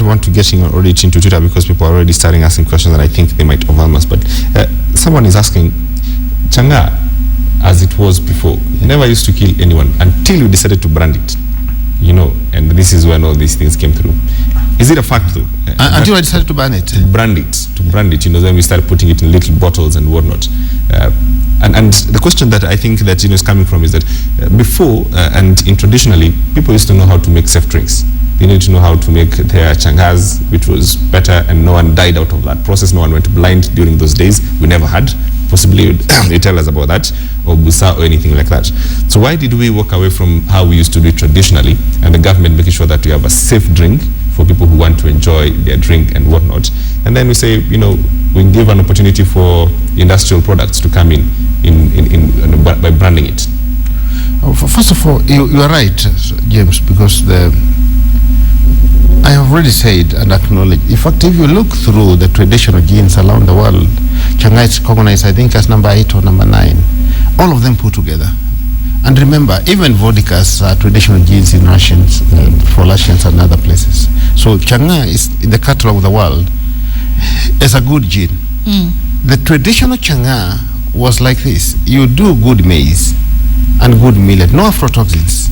want to getting already into Twitter because people are already starting asking questions that I think they might overwhelm us. But someone is asking, Changaa, as it was before, never used to kill anyone until you decided to brand it. You know, and this is when all these things came through. Is it a fact though? Until I decided to ban it? To brand it, you know, then we started putting it in little bottles and whatnot. And the question that I think that, you know, is coming from is that before and traditionally, people used to know how to make safe drinks. They needed to know how to make their Changaas, which was better, and no one died out of that process. No one went blind during those days. We never had. Possibly they tell us about that, or busa or anything like that. So why did we walk away from how we used to do it traditionally, and the government making sure that we have a safe drink for people who want to enjoy their drink and whatnot? And then we say, you know, we give an opportunity for industrial products to come in by branding it. First of all, you are right, James, because I have already said and acknowledged. In fact, if you look through the traditional genes around the world, Changaa is recognized, I think, as number 8 or number 9. All of them put together. And remember, even vodkas are traditional genes in Russians, for Russians and other places. So Changaa is in the catalogue of the world as a good gene. The traditional Changaa was like this. You do good maize and good millet, no aflatoxins.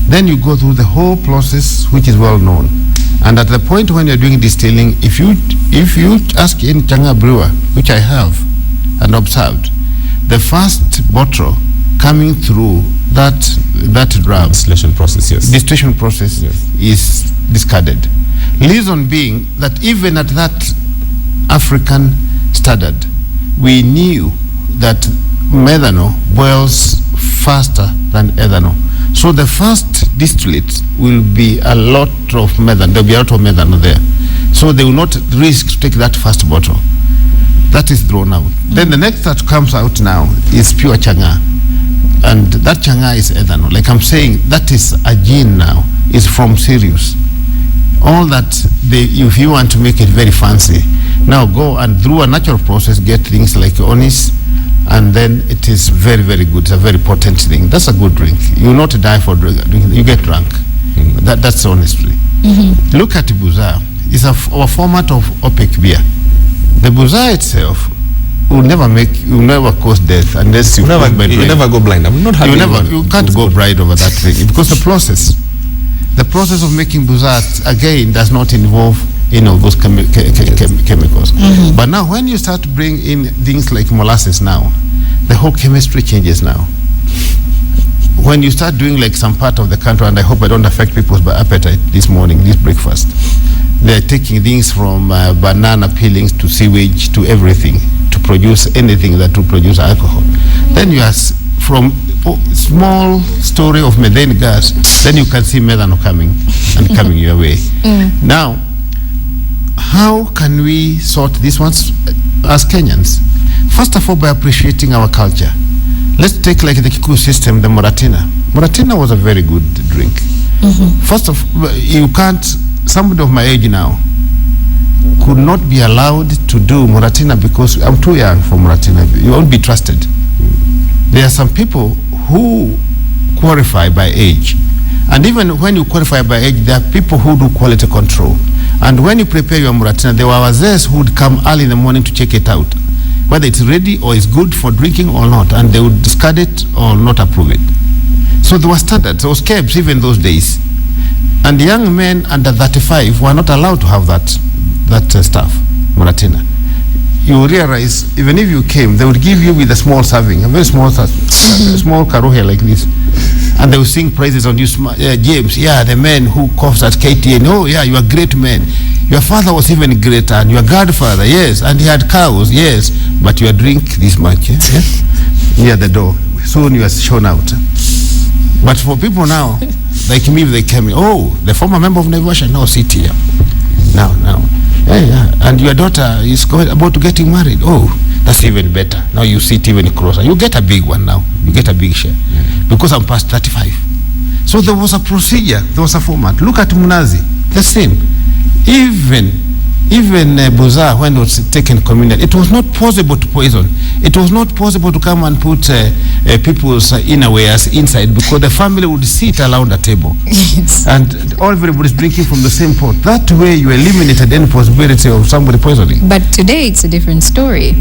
Then you go through the whole process, which is well known. And at the point when you're doing distilling, if you ask any Changaa brewer, which I have and observed, the first bottle coming through that drum, distillation process, yes, is discarded. Reason being that even at that African standard, we knew that methanol boils faster than ethanol. So the first distillate will be a lot of methanol. There will be a lot of methanol there. So they will not risk to take that first bottle. That is thrown out. Then the next that comes out now is pure Changaa. And that Changaa is ethanol. Like I'm saying, that is a gene now. It's from Sirius. All that, if you want to make it very fancy, now go and through a natural process, get things like onis, and then it is very, very good. It's a very potent thing. That's a good drink. You will not die for drinking. You get drunk. That's honestly. Look at buza. It's a format of opaque beer. The buza itself will never cause death unless you never go blind. I'm not having you can't go blind over that thing because the process of making buza again does not involve those chemicals. But now when you start to bring in things like molasses now, the whole chemistry changes now. When you start doing like some part of the country, and I hope I don't affect people's appetite this morning, this breakfast, they're taking things from banana peelings to sewage to everything to produce anything that will produce alcohol. Then you are from small story of methane gas, then you can see methanol coming your way. Now, how can we sort these ones as Kenyans? First of all, by appreciating our culture. Let's take like the Kikuyu system, the Moratina. Moratina was a very good drink. First of all, you can't, somebody of my age now could not be allowed to do Moratina because I'm too young for Moratina. You won't be trusted. There are some people who qualify by age. And even when you qualify by age, there are people who do quality control. And when you prepare your Moratina, there were wazes who would come early in the morning to check it out, whether it's ready or it's good for drinking or not, and they would discard it or not approve it. So there were standards, there was cabs even those days. And young men under 35 were not allowed to have that stuff, Moratina. You realize, even if you came, they would give you with a small serving, a very small small karuhe like this. And they will sing praises on you, James, the man who coughs at KTN. Oh, yeah, you are a great man. Your father was even greater, and your godfather, yes, and he had cows, yes, but you drink this much, near the door. Soon you are shown out. But for people now, like me, they came in, oh, the former member of Naivasha, now sit here. Now. Yeah. And your daughter is about to getting married. Oh, that's even better. Now you sit even closer. You get a big one now. You get a big share. Because I'm past 35. So there was a procedure. There was a format. Look at Munazi. The same. Even even Buza, when it was taken communal, it was not possible to poison. It was not possible to come and put people's innerwears inside, because the family would sit around the table. Yes. And everybody's drinking from the same pot. That way you eliminated any possibility of somebody poisoning. But today it's a different story.